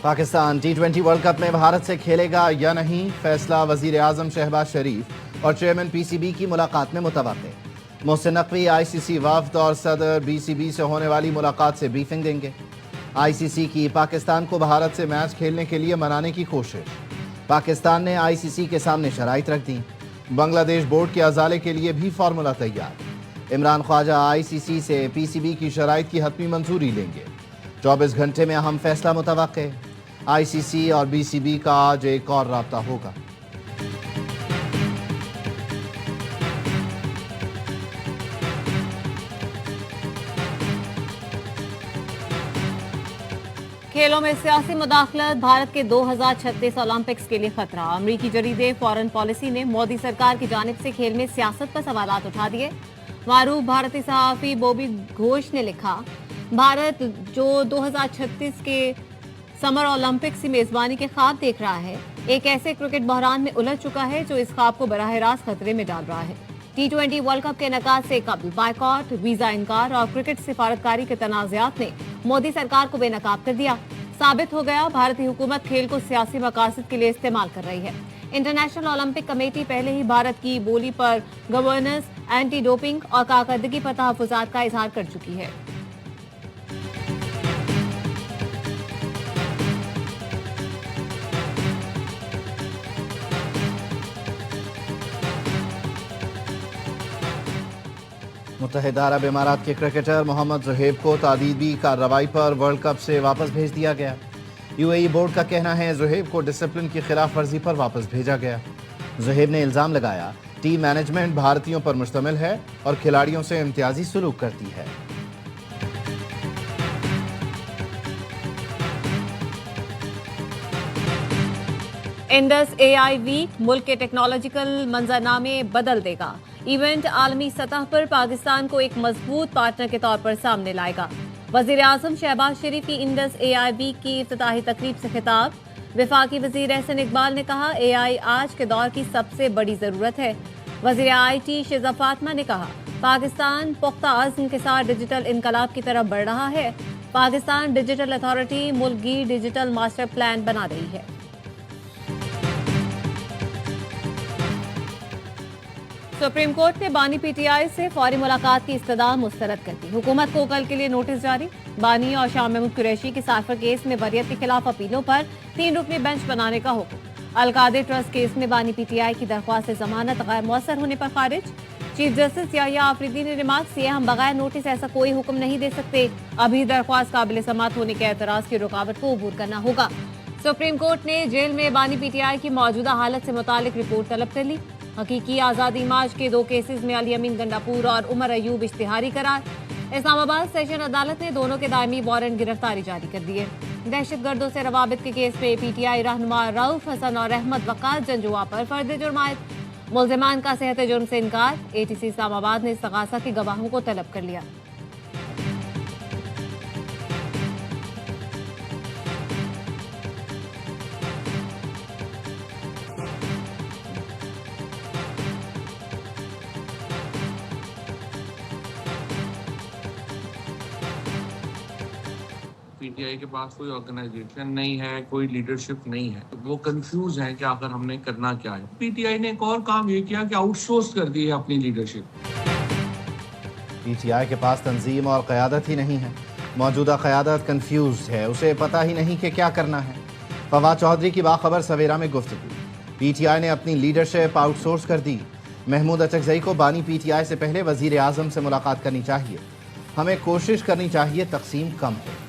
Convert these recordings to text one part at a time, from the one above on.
Pakistan T20 world cup में भारत से खेलेगा या नहीं, फैसला वजीर आजम शहबाज शरीफ और चेयरमैन PCB की मुलाकात में मुतवक्के। मोहसिन नकवी ICC वफ्द और सदर BCB से होने वाली मुलाकात से ब्रीफिंग देंगे। ICC की पाकिस्तान को भारत से मैच खेलने के लिए मनाने की कोशिश। पाकिस्तान ने ICC के सामने शराइत रख दी। बांग्लादेश बोर्ड के अजाले के लिए भी फार्मूला तैयार। इमरान ख्वाजा ICC से PCB की शराइत की हतमी मंजूरी लेंगे। 24 घंटे में अहम फैसला मुतवक्के। ICC और BCB का आज एक और राब्ता होगा। खेलों में सियासी मुदाखलत, भारत के 2036 ओलंपिक्स के लिए खतरा। अमरीकी जरीदे फॉरेन पॉलिसी ने मोदी सरकार की जानिब से खेल में सियासत पर सवालात उठा दिए। मारूफ भारतीय सहाफी बॉबी घोष ने लिखा, भारत जो 2036 के समर ओलंपिक्स की मेजबानी के ख्वाब देख रहा है, एक ऐसे क्रिकेट बहरान में उलझ चुका है जो इस ख्वाब को बराह रास्त खतरे में डाल रहा है। T20 वर्ल्ड कप के इनेकाद से कबल बायकॉट, वीजा इनकार और क्रिकेट सिफारतकारी के तनाज़ात ने मोदी सरकार को बेनकाब कर दिया। साबित हो गया भारतीय हुकूमत खेल को सियासी मकासद के लिए इस्तेमाल कर रही है। इंटरनेशनल ओलंपिक कमेटी पहले ही भारत की बोली पर गवर्नेंस, एंटी डोपिंग और कारकर्दगी पर तहफ़्फ़ुज़ात का इजहार कर चुकी है। मुत्तहिदा अरब इमारात के क्रिकेटर मोहम्मद ज़ुहैब को तादीबी कार्रवाई पर वर्ल्ड कप से वापस भेज दिया गया। UAE बोर्ड का कहना है ज़ुहैब को डिसिप्लिन की खिलाफ वर्जी पर वापस भेजा गया। ज़ुहैब ने इल्ज़ाम लगाया, टीम मैनेजमेंट भारतीयों पर मुश्तमिल है और खिलाड़ियों से इम्तियाजी सलूक करती है। इंडस AI वीक मुल्क के टेक्नोलॉजिकल मंजरनामे बदल देगा। इवेंट आलमी सतह पर पाकिस्तान को एक मजबूत पार्टनर के तौर पर सामने लाएगा। वजीर आजम शहबाज शरीफ की इंडस AI वीक की इफ्तिताही तकरीब से खिताब। वफाकी वजीर एहसन इकबाल ने कहा, AI आज के दौर की सबसे बड़ी जरूरत है। वजीर IT शेजा फातिमा ने कहा, पाकिस्तान पुख्ता अज़्म के साथ डिजिटल इनकलाब की तरफ बढ़ रहा है। पाकिस्तान डिजिटल अथॉरिटी मुल्क की डिजिटल मास्टर प्लान बना रही है। सुप्रीम कोर्ट ने बानी PTI से फौरी मुलाकात की इस्तदा मुस्तरद कर दी। हुकूमत को कल के लिए नोटिस जारी। बानी और शाह महमूद कुरैशी की साइफर केस में वरीयत के खिलाफ अपीलों पर 3 रुकनी बेंच बनाने का हुक्म। अलकादिर ट्रस्ट केस में बानी PTI की दरख्वास्त जमानत गैर मौसर होने पर खारिज। चीफ जस्टिस याहिया आफरीदी ने रिमार्क किए, हम बगैर नोटिस ऐसा कोई हुक्म नहीं दे सकते। अभी दरख्वास्त काबिल समात होने के एतराज की रुकावट को अबूर करना होगा। सुप्रीम कोर्ट ने जेल में बानी PTI की मौजूदा हालत से मुतालिक रिपोर्ट तलब कर ली। हकीकी आज़ादी मार्च के 2 केसेस में अली अमीन गंडापुर और उमर अयूब इश्तिहारी करार। इस्लामाबाद सेशन अदालत ने दोनों के दायमी वारंट गिरफ्तारी जारी कर दिए। दहशतगर्दों से रवाबित के केस में PTI रहनुमा रऊफ हसन और अहमद वक़ास जंजुआ पर फर्द जुर्म आयद। मुल्ज़िमान का सेहत जुर्म से इनकार। ATC इस्लामाबाद ने इस्तग़ासा के गवाहों को तलब कर लिया। PTI के पास कोई ऑर्गेनाइजेशन नहीं है, कोई लीडरशिप नहीं है। वो कंफ्यूज हैं कि आखिर हमने करना क्या है। PTI ने एक और काम ये किया कि आउटसोर्स कर दी है अपनी लीडरशिप। PTI के पास तंजीम और क़यादत ही नहीं है। मौजूदा क़यादत कंफ्यूज है, उसे पता ही नहीं कि क्या करना है। फवाद चौधरी की बाखबर सवेरा में गुफ्तगू। PTI ने अपनी लीडरशिप आउटसोर्स कर दी। महमूद अचकजई को बानी PTI से पहले वजीर आजम से मुलाकात करनी चाहिए। हमें कोशिश करनी चाहिए तकसीम कम हो।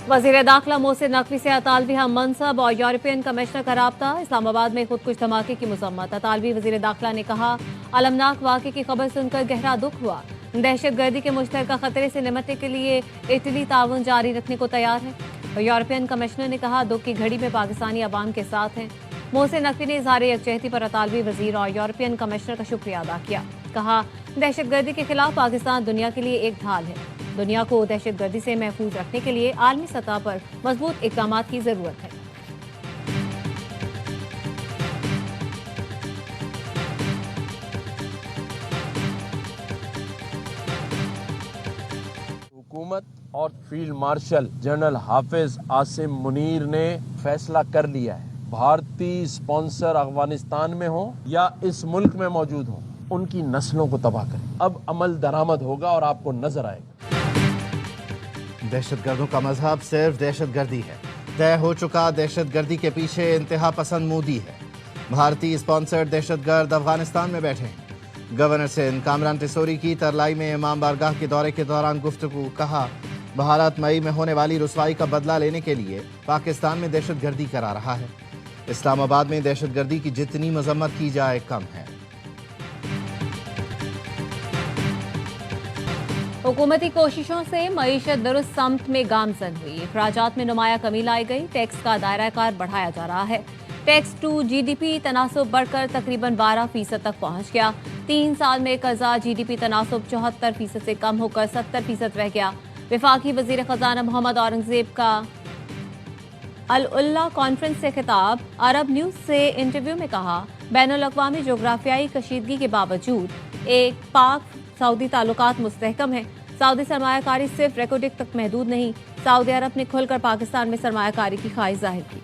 वज़ीर दाखिला मोहसिन नकवी से अतालवी हम मनसब और यूरोपियन कमिश्नर का राब्ता। इस्लामाबाद में खुदकुश धमाके की मज़म्मत। अतालवी वज़ीर दाखिला ने कहा, अलमनाक वाक़े की खबर सुनकर गहरा दुख हुआ। दहशतगर्दी के मुश्तरका खतरे से निपटने के लिए इटली ताउन जारी रखने को तैयार है। और यूरोपियन कमिश्नर ने कहा, दुख की घड़ी में पाकिस्तानी अवाम के साथ हैं। मोहसिन नकवी ने इज़हार यकजहती पर अतालवी वज़ीर और यूरोपियन कमिश्नर का शुक्रिया अदा किया। कहा, दहशतगर्दी के खिलाफ पाकिस्तान दुनिया के लिए एक ढाल है। दुनिया को दहशतगर्दी से महफूज रखने के लिए आलमी सतह पर मजबूत इक़दाम की जरूरत है। हुकूमत और फील्ड मार्शल जनरल हाफिज आसिम मुनीर ने फैसला कर लिया है, भारतीय स्पॉन्सर अफगानिस्तान में हो या इस मुल्क में मौजूद हो, उनकी नस्लों को तबाह करें। अब अमल दरामद होगा और आपको नजर आएगा। दहशतगर्दों का मजहब सिर्फ दहशतगर्दी है। तय हो चुका दहशतगर्दी के पीछे इंतहा पसंद मोदी है। भारतीय स्पॉन्सर्ड दहशतगर्द अफगानिस्तान में बैठे हैं। गवर्नर सिंध कामरान टिसोरी की तरलाई में इमाम बारगाह के दौरे के दौरान गुफ्तगू। कहा, भारत मई में होने वाली रुसवाई का बदला लेने के लिए पाकिस्तान में दहशतगर्दी करा रहा है। इस्लामाबाद में दहशतगर्दी की जितनी मजम्मत की जाए कम है। हुकूमती कोशिशों से मईशत दुरुस्त सम्त में गामजन हुई। अखराजात में नुमाया कमी लाई गई। टैक्स का दायरा कार बढ़ाया जा रहा है। टैक्स टू जीडीपी तनासुब बढ़कर तकरीबन 12% तक पहुंच गया। 3 साल में कर्जा जीडीपी तनासुब 74% से कम होकर 70% रह गया। वफाकी वजीर खजाना मोहम्मद औरंगजेब का अल-उल्ला कॉन्फ्रेंस से खिताब। अरब न्यूज से इंटरव्यू में कहा, बैनुल अक़वामी जोग्राफियाई कशीदगी के बावजूद एक पाक सऊदी ताल्लुकात मुस्तहकम है। सऊदी सरमायाकारी सिर्फ रिकॉर्डिंग तक महदूद नहीं, सऊदी अरब ने खुलकर पाकिस्तान में सरमायाकारी की ख्वाहिश जाहिर की।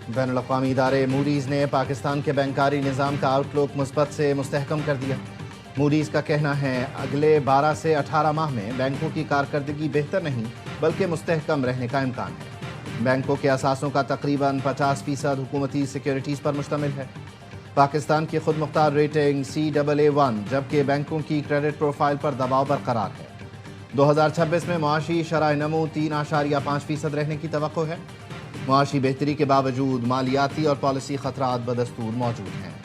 बैनुल अक़वामी इदारे मूडीज़ ने पाकिस्तान के बैंकारी निज़ाम का आउटलुक मुस्बत से मुस्तहकम कर दिया। मूडीज़ का कहना है, अगले 12 से 18 माह में बैंकों की कारकर्दगी बेहतर नहीं बल्कि मुस्तहकम रहने का इम्कान है। बैंकों के असासों का तकरीबन 50% हुकूमती सिक्योरिटीज़ पर मुश्तमिल है। पाकिस्तान की खुद मुख्तार रेटिंग CAA1, जबकि बैंकों की क्रेडिट प्रोफाइल पर दबाव बरकरार है। 2026 में मुआशी शरह नमू 3.5% रहने की तवक्को है। मुआशी बेहतरी के बावजूद मालियाती और पॉलिसी खतरात बदस्तूर मौजूद हैं।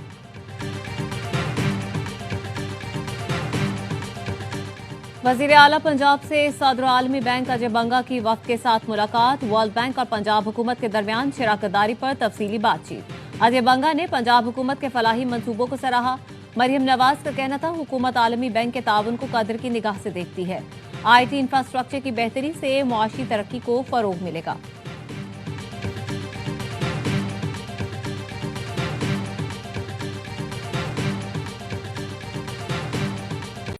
वजीर आला पंजाब से सदर आलमी बैंक अजय बंगा की वफ्द के साथ मुलाकात। वर्ल्ड बैंक और पंजाब हुकूमत के दरमियान शराकतदारी पर तफसीली बातचीत। अजय बंगा ने पंजाब हुकूमत के फलाही मंसूबों को सराहा। मरियम नवाज का कहना था, हुकूमत आलमी बैंक के ताउन को कदर की निगाह से देखती है। IT इंफ्रास्ट्रक्चर की बेहतरी से मुआशी तरक्की को फरोग मिलेगा।